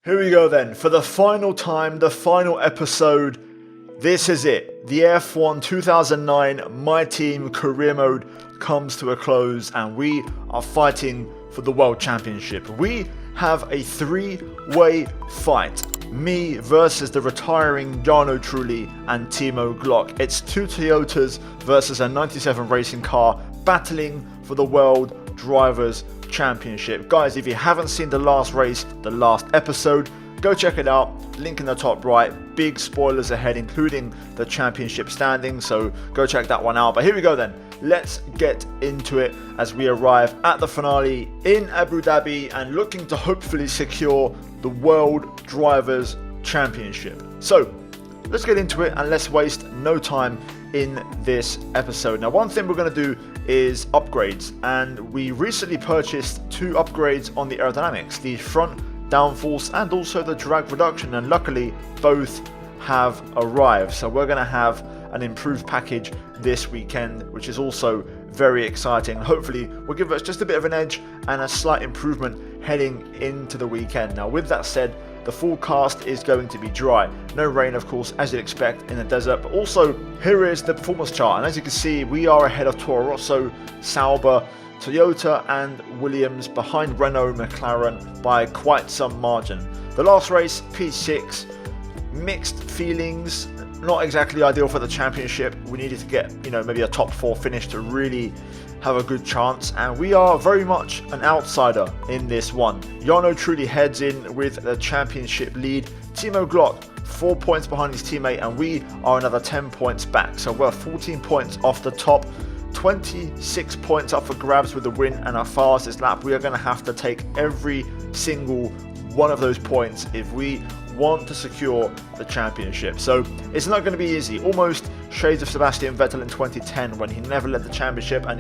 Here we go then, for the final time, the final episode. This is it. The F1 2009 My Team Career Mode comes to a close and we are fighting for the World Championship. We have a three-way fight. Me versus the retiring Jarno Trulli and Timo Glock. It's two Toyotas versus a 97 racing car battling for the World Drivers' Championship. Guys, if you haven't seen the last race, the last episode, go check it out. Link in the top right. Big spoilers ahead, including the championship standings, so go check that one out. But here we go then. Let's get into it as we arrive at the finale in Abu Dhabi and looking to hopefully secure the World Drivers' Championship. So let's get into it and let's waste no time in this episode. Now, one thing we're going to do is upgrades, and we recently purchased two upgrades on the aerodynamics, the front downforce and also the drag reduction, and luckily both have arrived. So we're going to have an improved package this weekend, which is also very exciting. Hopefully will give us just a bit of an edge and a slight improvement heading into the weekend. Now, with that said, the forecast is going to be dry. No rain, of course, as you'd expect in the desert. But also, here is the performance chart. And as you can see, we are ahead of Toro Rosso, Sauber, Toyota and Williams, behind Renault, McLaren by quite some margin. The last race, P6, mixed feelings. Not exactly ideal for the championship. We needed to get, maybe a top 4 finish to really have a good chance, and we are very much an outsider in this one. Jarno Trulli heads in with the championship lead. Timo Glock 4 points behind his teammate, and we are another 10 points back. So we're 14 points off the top. 26 points up for grabs with the win and our fastest lap. We are going to have to take every single one of those points if we want to secure the championship. So it's not going to be easy. Almost shades of Sebastian Vettel in 2010 when he never led the championship and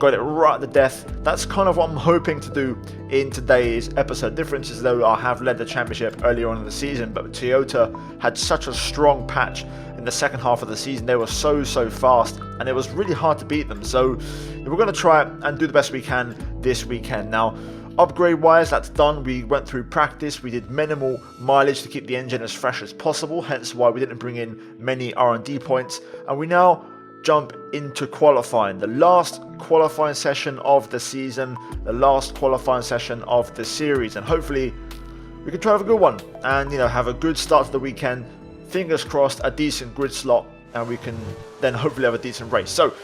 got it right at the death. That's kind of what I'm hoping to do in today's episode. Difference is though I have led the championship earlier on in the season, but Toyota had such a strong patch in the second half of the season. They were so fast and it was really hard to beat them. So we're going to try and do the best we can this weekend. Now, upgrade wise, that's done. We went through practice. We did minimal mileage to keep the engine as fresh as possible, hence why we didn't bring in many R&D points. And we now jump into qualifying, the last qualifying session of the season, the last qualifying session of the series, and hopefully we can try to have a good one and have a good start to the weekend. Fingers crossed, a decent grid slot, and we can then hopefully have a decent race. So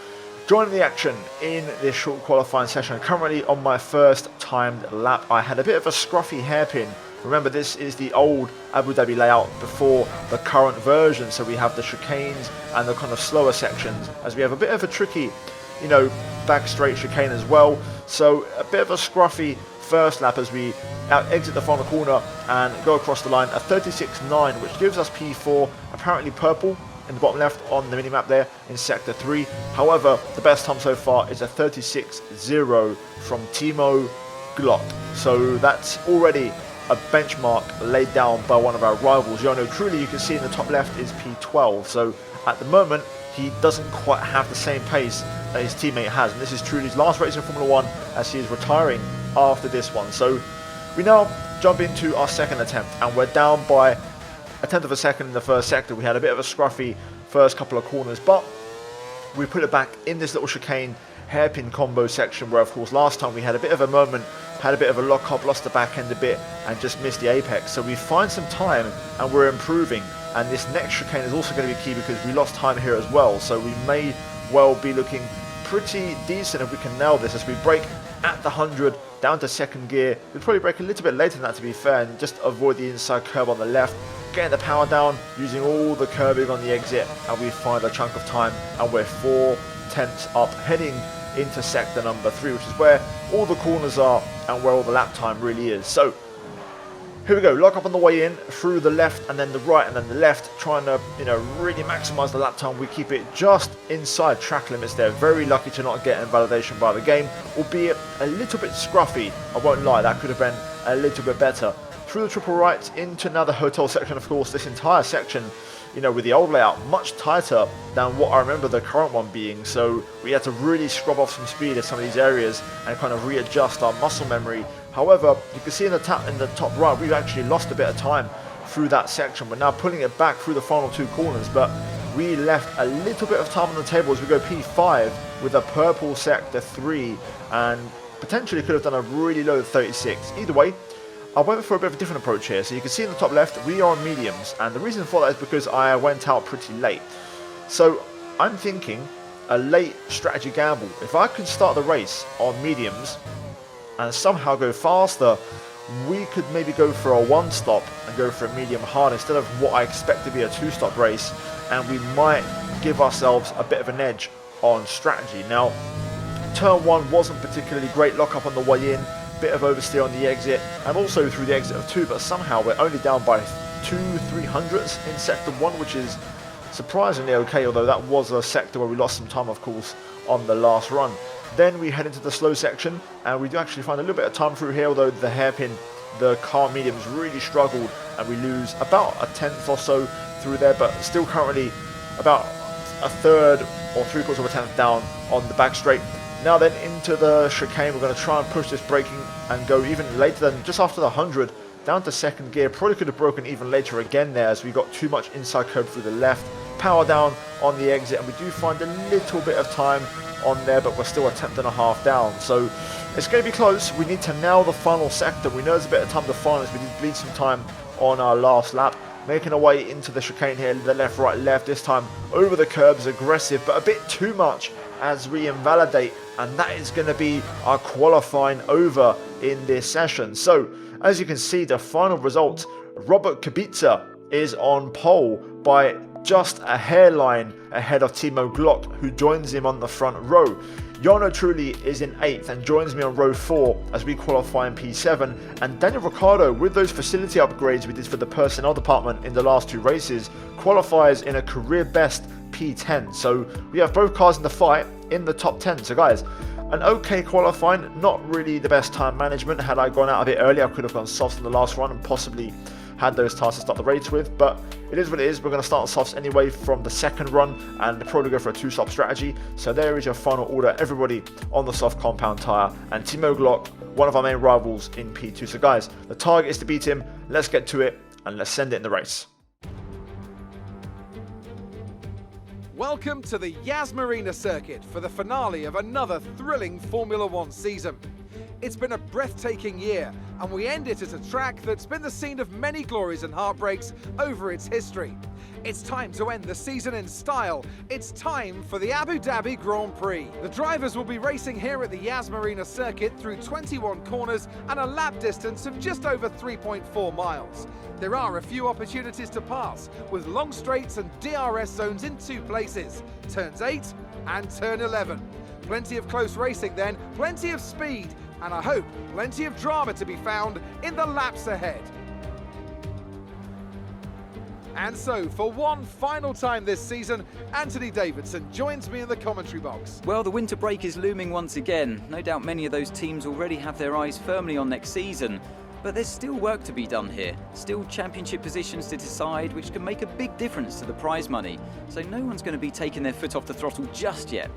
joining the action in this short qualifying session, currently on my first timed lap. I had a bit of a scruffy hairpin. Remember, this is the old Abu Dhabi layout before the current version, so we have the chicanes and the kind of slower sections, as we have a bit of a tricky, back straight chicane as well. So a bit of a scruffy first lap as we exit the final corner and go across the line, a 36.9, which gives us P4, apparently purple in the bottom left on the minimap there in sector 3. However, the best time so far is a 36.0 from Timo Glock. So that's already a benchmark laid down by one of our rivals. Jarno Trulli, you can see in the top left, is P12. So at the moment, he doesn't quite have the same pace that his teammate has. And this is Trulli's last race in Formula 1 as he is retiring after this one. So we now jump into our second attempt, and we're down by a tenth of a second in the first sector. We had a bit of a scruffy first couple of corners, but we put it back in this little chicane hairpin combo section where, of course, last time we had a bit of a moment, had a bit of a lock up, lost the back end a bit and just missed the apex. So we find some time and we're improving, and this next chicane is also going to be key because we lost time here as well. So we may well be looking pretty decent if we can nail this as we brake at the 100 down to second gear. We'll probably brake a little bit later than that, to be fair, and just avoid the inside curb on the left, getting the power down, using all the curbing on the exit, and we find a chunk of time and we're 4 tenths up, heading into sector number 3, which is where all the corners are and where all the lap time really is. So here we go, lock up on the way in, through the left and then the right and then the left, trying to really maximize the lap time. We keep it just inside track limits there. Very lucky to not get invalidation by the game, albeit a little bit scruffy, I won't lie, that could have been a little bit better. Through the triple rights into another hotel section. Of course, this entire section, with the old layout, much tighter than what I remember the current one being. So we had to really scrub off some speed at some of these areas and kind of readjust our muscle memory However, you can see in the top right, we've actually lost a bit of time through that section. We're now pulling it back through the final 2 corners, but we left a little bit of time on the table as we go P5 with a purple sector 3, and potentially could have done a really low 36. Either way, I went for a bit of a different approach here. So you can see in the top left, we are on mediums, and the reason for that is because I went out pretty late. So I'm thinking a late strategy gamble. If I could start the race on mediums and somehow go faster, we could maybe go for a 1-stop and go for a medium hard instead of what I expect to be a 2-stop race, and we might give ourselves a bit of an edge on strategy. Now, turn 1 wasn't particularly great, lock up on the way in, bit of oversteer on the exit, and also through the exit of 2, but somehow we're only down by 200-300s in sector 1, which is surprisingly okay, although that was a sector where we lost some time, of course, on the last run. Then we head into the slow section, and we do actually find a little bit of time through here, although the hairpin, the car mediums really struggled, and we lose about a 10th or so through there, but still currently about a third or 3/4 of a 10th down on the back straight. Now then into the chicane, we're going to try and push this braking and go even later than just after the 100, down to second gear. Probably could have broken even later again there as we got too much inside curb through the left. Power down on the exit, and we do find a little bit of time on there, but we're still a 10th and a half down. So it's going to be close. We need to nail the final sector. We know there's a bit of time to final, we did bleed some time on our last lap. Making our way into the chicane here, the left, right, left, this time over the curbs, aggressive, but a bit too much as we invalidate, and that is going to be our qualifying over in this session. So, as you can see, the final result, Robert Kubica is on pole by just a hairline ahead of Timo Glock, who joins him on the front row. Jarno Trulli is in 8th and joins me on row 4 as we qualify in P7, and Daniel Ricciardo, with those facility upgrades we did for the personnel department in the last 2 races, qualifies in a career best P10. So we have both cars in the fight in the top 10. So guys, an okay qualifying, not really the best time management. Had I gone out a bit earlier, I could have gone softs in the last run and possibly had those tires to start the race with, but it is what it is. We're going to start softs anyway from the second run and probably go for a 2-stop strategy. So there is your final order, everybody on the soft compound tyre, and Timo Glock, one of our main rivals, in P2. So guys, the target is to beat him. Let's get to it and let's send it in the race. Welcome to the Yas Marina circuit for the finale of another thrilling Formula One season. It's been a breathtaking year, and we end it at a track that's been the scene of many glories and heartbreaks over its history. It's time to end the season in style. It's time for the Abu Dhabi Grand Prix. The drivers will be racing here at the Yas Marina circuit through 21 corners and a lap distance of just over 3.4 miles. There are a few opportunities to pass, with long straights and DRS zones in 2 places, turns 8 and turn 11. Plenty of close racing then, plenty of speed, and I hope plenty of drama to be found in the laps ahead. And so, for one final time this season, Anthony Davidson joins me in the commentary box. Well, the winter break is looming once again. No doubt many of those teams already have their eyes firmly on next season. But there's still work to be done here. Still championship positions to decide, which can make a big difference to the prize money. So no one's going to be taking their foot off the throttle just yet.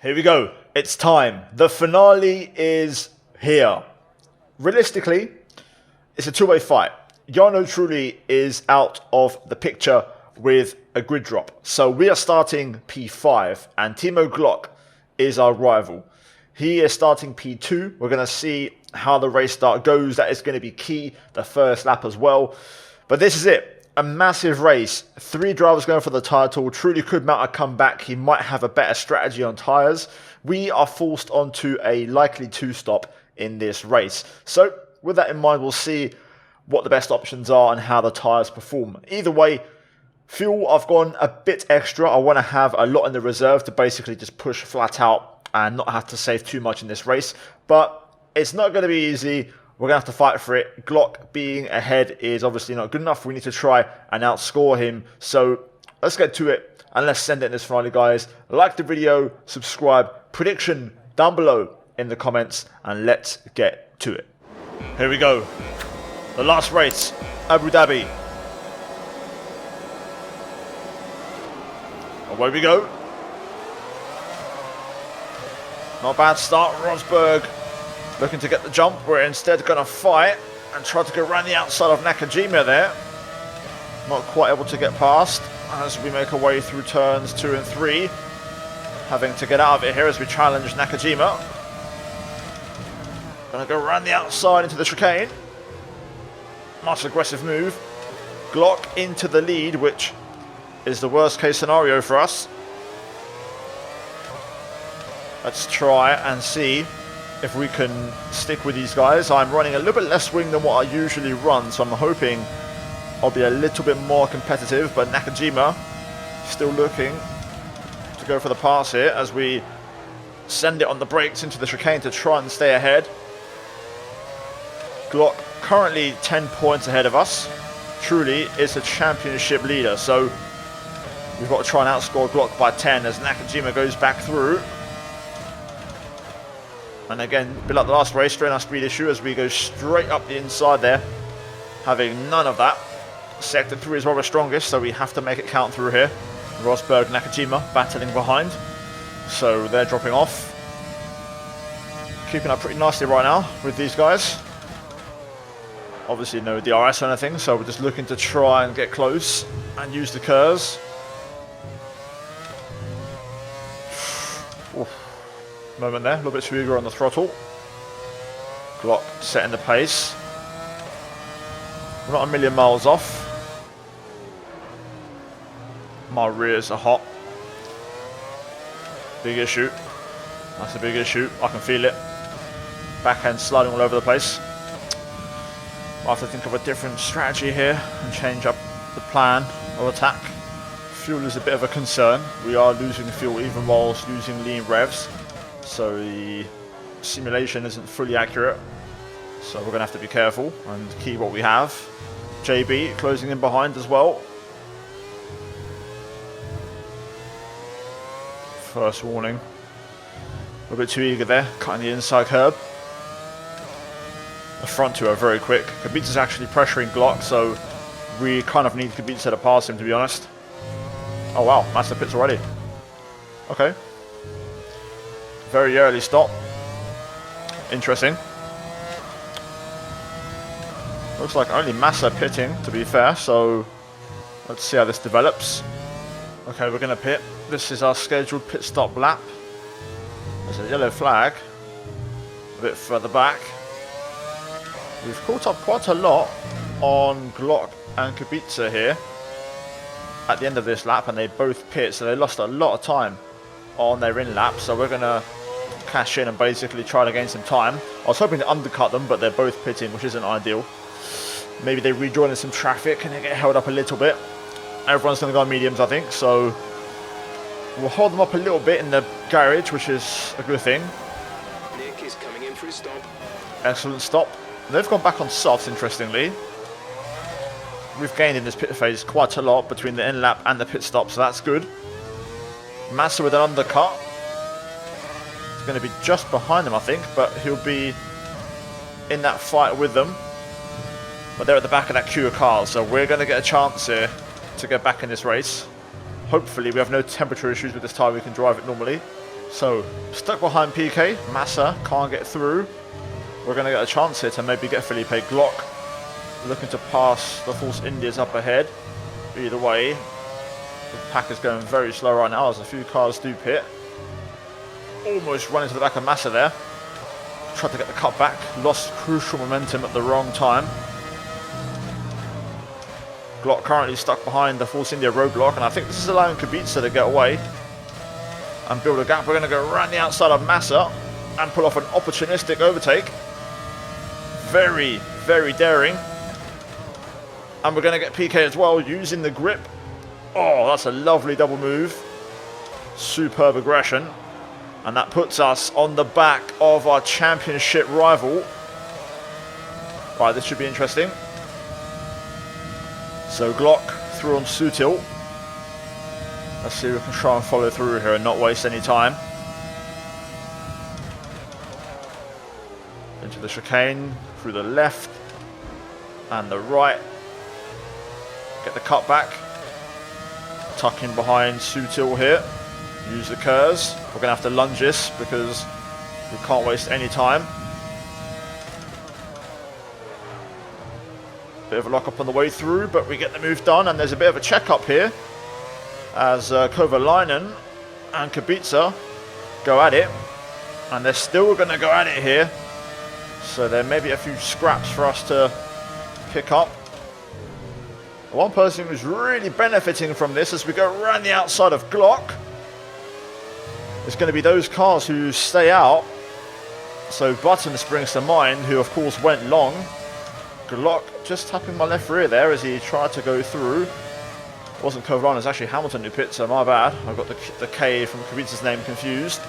Here we go. It's time. The finale is here. Realistically, it's a 2-way fight. Jarno Trulli is out of the picture with a grid drop. So we are starting P5 and Timo Glock is our rival. He is starting P2. We're going to see how the race start goes. That is going to be key. The first lap as well. But this is it. A massive race. 3 drivers going for the title. Trulli could mount a comeback. He might have a better strategy on tyres. We are forced onto a likely 2-stop in this race. So with that in mind, we'll see what the best options are and how the tyres perform. Either way, fuel, I've gone a bit extra. I want to have a lot in the reserve to basically just push flat out and not have to save too much in this race. But it's not going to be easy. We're going to have to fight for it. Glock being ahead is obviously not good enough. We need to try and outscore him. So let's get to it and let's send it in this finale, guys. Like the video, subscribe, prediction down below in the comments, and let's get to it. Here we go. The last race, Abu Dhabi. Away we go. Not a bad start, Rosberg. Looking to get the jump. We're instead going to fight and try to go around the outside of Nakajima there. Not quite able to get past as we make our way through turns 2 and 3. Having to get out of it here as we challenge Nakajima. Going to go around the outside into the chicane. Nice aggressive move. Glock into the lead, which is the worst case scenario for us. Let's try and see if we can stick with these guys. I'm running a little bit less wing than what I usually run, so I'm hoping I'll be a little bit more competitive, but Nakajima still looking to go for the pass here as we send it on the brakes into the chicane to try and stay ahead. Glock currently 10 points ahead of us. Truly is a championship leader, so we've got to try and outscore Glock by 10 as Nakajima goes back through. And again, a bit like the last race, straight on our speed issue as we go straight up the inside there, having none of that. Sector 3 is our strongest, so we have to make it count through here. Rosberg, Nakajima battling behind, so they're dropping off. Keeping up pretty nicely right now with these guys. Obviously no DRS or anything, so we're just looking to try and get close and use the curves. Oof. Moment there, a little bit too eager on the throttle. Glock setting the pace. We're not a million miles off. My rears are hot. Big issue. That's a big issue. I can feel it. Backhand sliding all over the place. I'll have to think of a different strategy here and change up the plan of attack. Fuel is a bit of a concern. We are losing fuel even whilst using lean revs, so the simulation isn't fully accurate. So we're going to have to be careful and keep what we have. JB closing in behind as well. First warning. A bit too eager there, cutting the inside curb. The front two are very quick. Kubica's actually pressuring Glock, so we kind of need Kubica to pass him, to be honest. Oh wow, Massa pits already. Okay. Very early stop. Interesting. Looks like only Massa pitting, to be fair, so let's see how this develops. Okay, we're going to pit. This is our scheduled pit stop lap. There's a yellow flag a bit further back. We've caught up quite a lot on Glock and Kubica here at the end of this lap, and they both pit, so they lost a lot of time on their in lap. So we're going to cash in and basically try to gain some time. I was hoping to undercut them, but they're both pitting, which isn't ideal. Maybe they rejoin in some traffic and they get held up a little bit. Everyone's going to go on mediums, I think, so we'll hold them up a little bit in the garage, which is a good thing. Nick is coming in for his stop. Excellent stop. They've gone back on softs, interestingly. We've gained in this pit phase quite a lot between the in lap and the pit stop, so that's good. Massa with an undercut. He's going to be just behind them, I think, but he'll be in that fight with them. But they're at the back of that queue of cars, so we're going to get a chance here to get back in this race. Hopefully we have no temperature issues with this tyre, we can drive it normally. So, stuck behind PK, Massa can't get through. We're going to get a chance here to maybe get Felipe Glock. Looking to pass the Force Indias up ahead. Either way, the pack is going very slow right now as a few cars do pit. Almost run into the back of Massa there. Tried to get the cut back, lost crucial momentum at the wrong time. Glock currently stuck behind the Force India roadblock, and I think this is allowing Kubica to get away and build a gap. We're going to go around the outside of Massa and pull off an opportunistic overtake. very, very daring. And we're going to get PK as well, using the grip. Oh, that's a lovely double move. Superb aggression. And that puts us on the back of our championship rival. Right, this should be interesting. So Glock through on Sutil. Let's see if we can try and follow through here and not waste any time. Into the chicane, through the left and the right. Get the cut back. Tuck in behind Sutil here. Use the curves. We're going to have to lunge this because we can't waste any time. Bit of a lock up on the way through, but we get the move done, and there's a bit of a check up here as Kovalainen and Kubica go at it, and they're still going to go at it here. So there may be a few scraps for us to pick up. One person who's really benefiting from this as we go around the outside of Glock is going to be those cars who stay out. So Button springs to mind, who of course went long. Glock just tapping my left rear there as he tried to go through. It wasn't Kovalainen, it's actually Hamilton who pit, so my bad. I got the K from Kubica's name confused.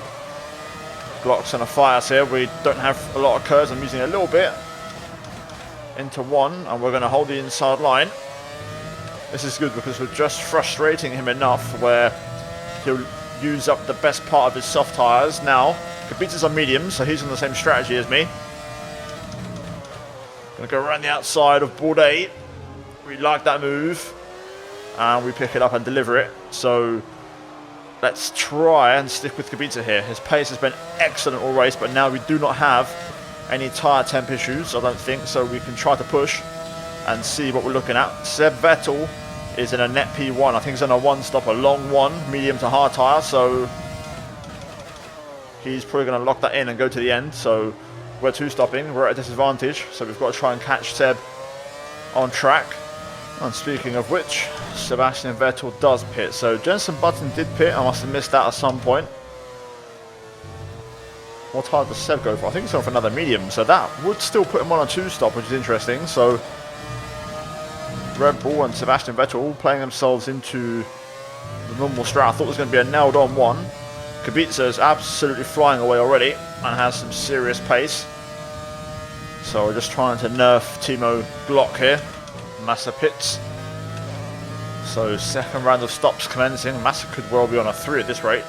Glock's on a fire here. We don't have a lot of curves. I'm using a little bit into one, and we're going to hold the inside line. This is good because we're just frustrating him enough where he'll use up the best part of his soft tyres. Now, Kubica's on medium, so he's on the same strategy as me. Going to go around the outside of board 8. We like that move, and we pick it up and deliver it. So let's try and stick with Kubica here. His pace has been excellent all race, but now we do not have any tyre temp issues, I don't think, so we can try to push and see what we're looking at. Seb Vettel is in a net P1. I think he's on a one-stop, a long one, medium to hard tyre, so he's probably going to lock that in and go to the end. So we're two-stopping, we're at a disadvantage, so we've got to try and catch Seb on track. And speaking of which, Sebastian Vettel does pit. So Jenson Button did pit. I must have missed that at some point. What tyre does Seb go for? I think he's going for another medium. So that would still put him on a two-stop, which is interesting. So Red Bull and Sebastian Vettel all playing themselves into the normal strat. I thought it was going to be a nailed-on one. Kubica is absolutely flying away already and has some serious pace. So we're just trying to nerf Timo Glock here. Massa pits. So second round of stops commencing. Massa could well be on a 3 at this rate.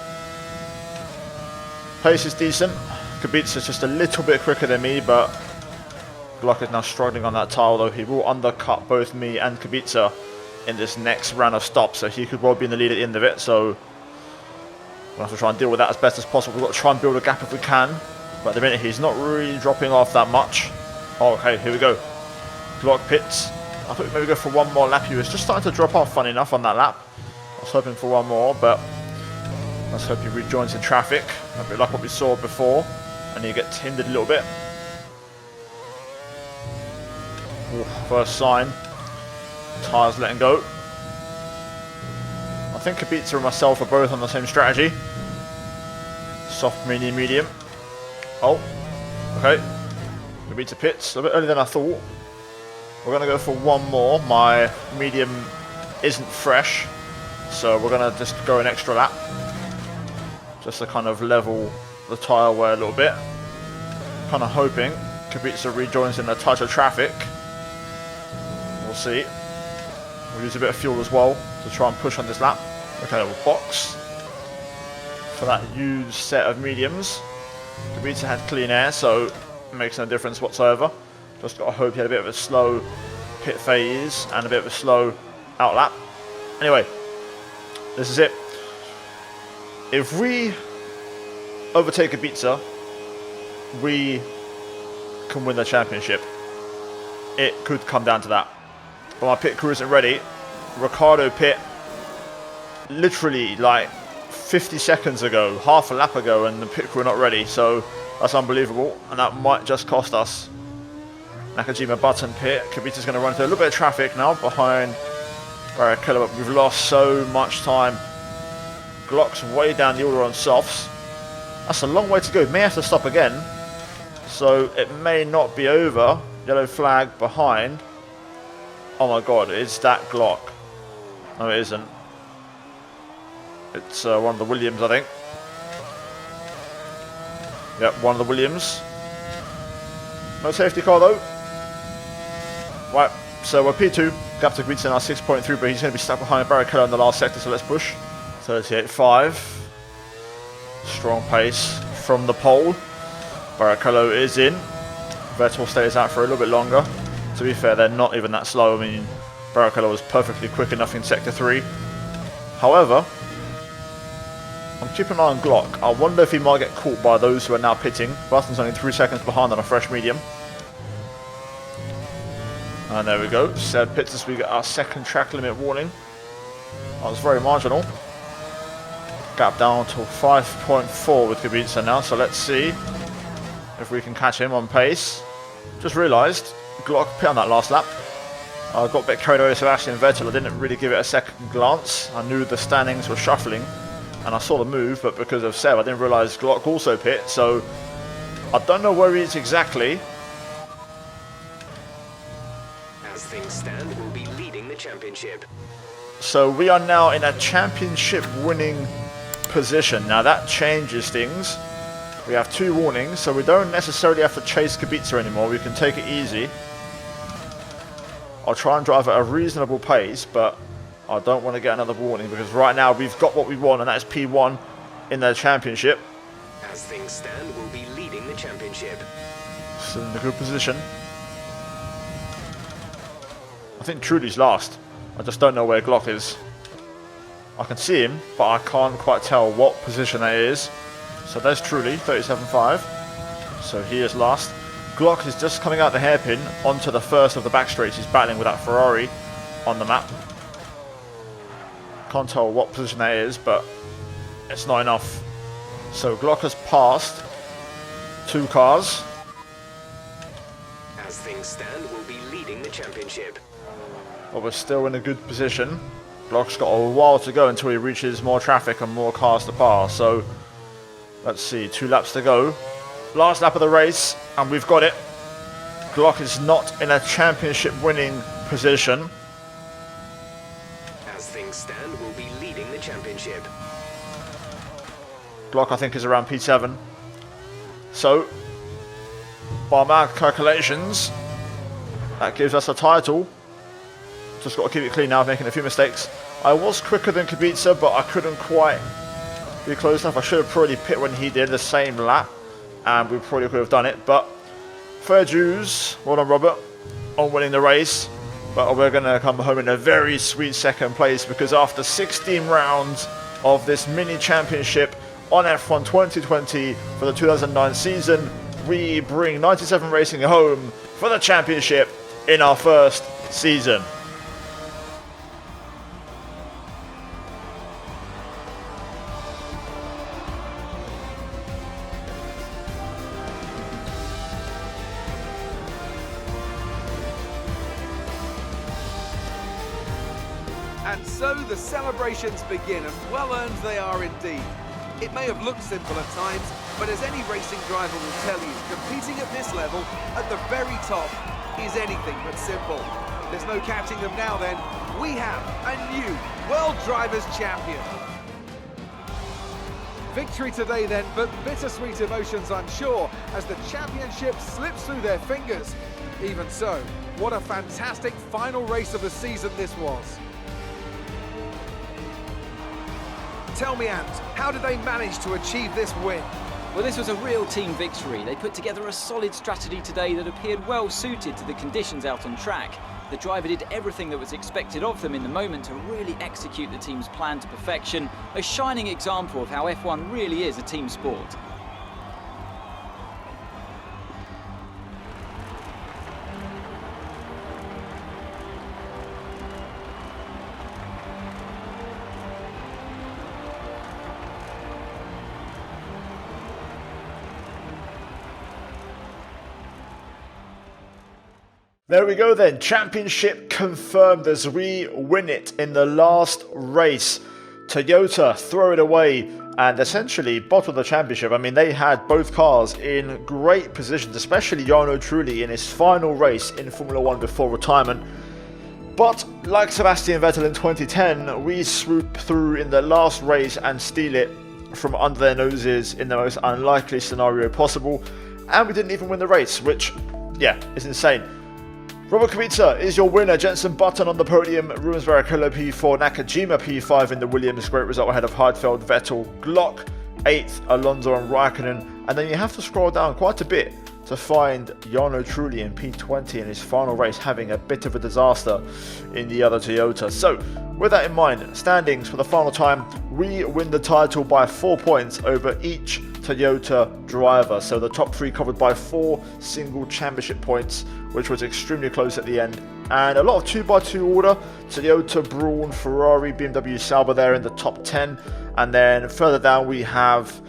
Pace is decent. Kubica is just a little bit quicker than me, but Glock is now struggling on that tyre, although he will undercut both me and Kubica in this next round of stops, so he could well be in the lead at the end of it. So we'll have to try and deal with that as best as possible. We've got to try and build a gap if we can, but at the minute he's not really dropping off that much. Oh, okay, here we go. Glock pits. I thought we'd maybe go for one more lap. He was just starting to drop off, funny enough, on that lap. I was hoping for one more, but let's hope he rejoins in traffic. A bit like what we saw before, and he gets hindered a little bit. Ooh, first sign. Tyres letting go. I think Kubica and myself are both on the same strategy. Soft, medium, medium. Oh, okay. Kubica pits a bit earlier than I thought. We're going to go for one more. My medium isn't fresh, so we're going to just go an extra lap. Just to kind of level the tyre wear a little bit. Kind of hoping Kubica rejoins in a touch of traffic. We'll see. We'll use a bit of fuel as well to try and push on this lap. Okay, we'll box for that used set of mediums. Kubica had clean air, so it makes no difference whatsoever. Just got to hope he had a bit of a slow pit phase and a bit of a slow out lap. Anyway, this is it. If we overtake Kubica, we can win the championship. It could come down to that. But my pit crew isn't ready. Ricardo pit literally like 50 seconds ago, half a lap ago, and the pit crew are not ready. So that's unbelievable, and that might just cost us. Nakajima Button pit. Kubica's going to run into a little bit of traffic now behind Barrichello, but we've lost so much time. Glock's way down the order on softs. That's a long way to go. May have to stop again, so it may not be over Yellow flag behind. Oh my god, it's that Glock. No, it isn't. It's one of the Williams, I think. Yep, one of the Williams. No safety car though. Right, so we're P2. Gap to Kubica now 6.3, but he's going to be stuck behind Barrichello in the last sector, so let's push. 38.5. Strong pace from the pole. Barrichello is in. Vettel stays out for a little bit longer. To be fair, they're not even that slow. I mean, Barrichello was perfectly quick enough in sector 3. However, I'm keeping an eye on Glock. I wonder if he might get caught by those who are now pitting. Button's only 3 seconds behind on a fresh medium. And there we go. Seb pits as we get our second track limit warning. That was very marginal. Gap down to 5.4 with Kubica now. So let's see if we can catch him on pace. Just realised Glock pit on that last lap. I got a bit carried away with Sebastian Vettel. I didn't really give it a second glance. I knew the standings were shuffling and I saw the move, but because of Seb, I didn't realise Glock also pit. So I don't know where he is exactly. As things stand, we'll be leading the championship. So we are now in a championship winning position. Now that changes things. We have 2 warnings, so we don't necessarily have to chase Kubica anymore. We can take it easy. I'll try and drive at a reasonable pace, but I don't want to get another warning because right now we've got what we want, and that is P1 in the championship. As things stand, we'll be leading the championship. Still in a good position. I think Trudy's last. I just don't know where Glock is. I can see him, but I can't quite tell what position that is. So there's Trudy, 37.5. So he is last. Glock is just coming out the hairpin onto the first of the back straights. He's battling with that Ferrari on the map. Can't tell what position that is, but it's not enough. So Glock has passed 2 cars. As things stand, we'll be leading the championship. But we're still in a good position. Glock's got a while to go until he reaches more traffic and more cars to pass. So let's see, 2 laps to go. Last lap of the race, and we've got it. Glock is not in a championship winning position. As things stand, we'll be leading the championship. Glock, I think, is around P7. So, by my calculations, that gives us a title. Just got to keep it clean now, making a few mistakes. I was quicker than Kubica, but I couldn't quite be close enough. I should have probably pit when he did the same lap, and we probably could have done it. But fair dues, well done Robert, on winning the race. But we're going to come home in a very sweet second place, because after 16 rounds of this mini championship on F1 2020 for the 2009 season, we bring 97 Racing home for the championship in our first season. And so the celebrations begin, and well earned they are indeed. It may have looked simple at times, but as any racing driver will tell you, competing at this level, at the very top, is anything but simple. There's no catching them now then. We have a new World Drivers' Champion. Victory today then, but bittersweet emotions I'm sure, as the championship slips through their fingers. Even so, what a fantastic final race of the season this was. Tell me, Ant, how did they manage to achieve this win? Well, this was a real team victory. They put together a solid strategy today that appeared well suited to the conditions out on track. The driver did everything that was expected of them in the moment to really execute the team's plan to perfection. A shining example of how F1 really is a team sport. There we go then, championship confirmed as we win it in the last race. Toyota throw it away and essentially bottle the championship. I mean, they had both cars in great positions, especially Jarno Trulli in his final race in Formula 1 before retirement. But like Sebastian Vettel in 2010, we swoop through in the last race and steal it from under their noses in the most unlikely scenario possible, and we didn't even win the race, which, yeah, is insane. Robert Kubica is your winner. Jenson Button on the podium, Rubens Barrichello P4, Nakajima P5 in the Williams, great result ahead of Heidfeld, Vettel, Glock 8th, Alonso and Raikkonen, and then you have to scroll down quite a bit to find Jarno Trulli in P20 in his final race, having a bit of a disaster in the other Toyota. So with that in mind, standings for the final time, we win the title by 4 points over each Toyota driver. So the top 3 covered by 4 single championship points, which was extremely close at the end. And a lot of 2x2 order. Toyota, Braun, Ferrari, BMW, Sauber there in the top 10. And then further down we have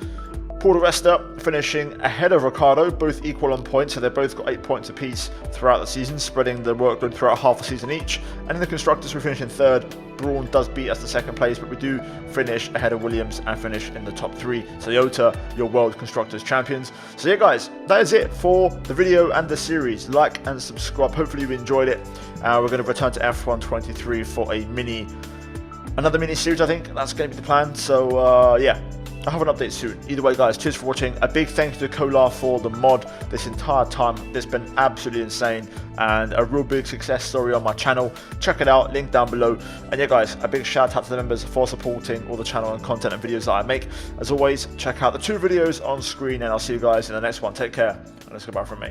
Paul di Resta finishing ahead of Ricciardo, both equal on points, so they've both got 8 points apiece throughout the season, spreading the workload throughout half a season each. And in the constructors, we finish in 3rd. Braun does beat us to 2nd place, but we do finish ahead of Williams and finish in the top 3. Toyota, your World Constructors Champions. So yeah guys, that is it for the video and the series. Like and subscribe, hopefully you enjoyed it. We're going to return to F1 23 for another mini series. I think that's going to be the plan. So yeah, I'll have an update soon. Either way guys, cheers for watching. A big thank you to Kolar for the mod this entire time. It's been absolutely insane and a real big success story on my channel. Check it out, link down below. And yeah guys, a big shout out to the members for supporting all the channel and content and videos that I make. As always, check out the 2 videos on screen and I'll see you guys in the next one. Take care and it's goodbye from me.